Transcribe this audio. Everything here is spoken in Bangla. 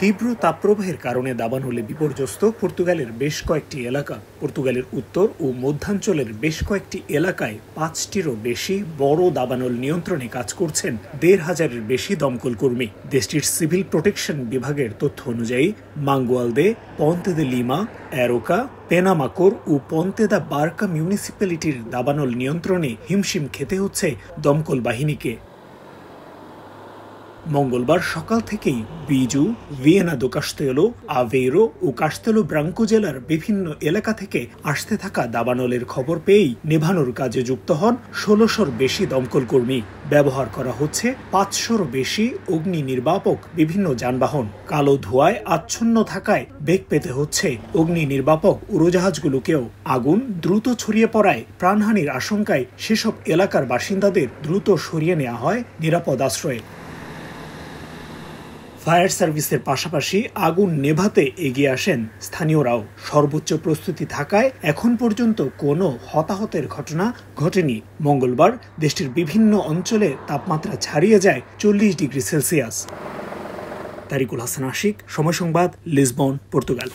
তীব্র তাপপ্রবাহের কারণে দাবানলে বিপর্যস্ত পর্তুগালের বেশ কয়েকটি এলাকা। পর্তুগালের উত্তর ও মধ্যাঞ্চলের বেশ কয়েকটি এলাকায় ৫টিরও বেশি বড় দাবানল নিয়ন্ত্রণে কাজ করছেন ১৫০০-এর বেশি দমকল কর্মী। দেশটির সিভিল প্রোটেকশন বিভাগের তথ্য অনুযায়ী মাঙ্গুয়ালদে, পন্তে দে লিমা, অ্যারোকা, পেনামাকোর ও পন্তে দা বার্কা মিউনিসিপ্যালিটির দাবানল নিয়ন্ত্রণে হিমশিম খেতে হচ্ছে দমকল বাহিনীকে। মঙ্গলবার সকাল থেকেই বিজু, ভিয়েনা দো কাস্তেলো, আভেইরো ও কাস্তেলো ব্রাঙ্কো জেলার বিভিন্ন এলাকা থেকে আসতে থাকা দাবানলের খবর পেয়েই নেভানোর কাজে যুক্ত হন ১৬০০-র বেশি দমকল কর্মী। ব্যবহার করা হচ্ছে ৫০০-র বেশি অগ্নি নির্বাপক বিভিন্ন যানবাহন। কালো ধোঁয়ায় আচ্ছন্ন থাকায় বেগ পেতে হচ্ছে অগ্নি নির্বাপক উড়োজাহাজগুলোকেও। আগুন দ্রুত ছড়িয়ে পড়ায় প্রাণহানির আশঙ্কায় সেসব এলাকার বাসিন্দাদের দ্রুত সরিয়ে নেওয়া হয় নিরাপদ আশ্রয়ে। ফায়ার সার্ভিসের পাশাপাশি আগুন নেভাতে এগিয়ে আসেন স্থানীয়রাও। সর্বোচ্চ প্রস্তুতি থাকায় এখন পর্যন্ত কোনো হতাহতের ঘটনা ঘটেনি। মঙ্গলবার দেশটির বিভিন্ন অঞ্চলে তাপমাত্রা ছাড়িয়ে যায় ৪০ ডিগ্রি সেলসিয়াস। তারিকুল হাসান আশিক, সময় সংবাদ, লিসবন, পর্তুগাল।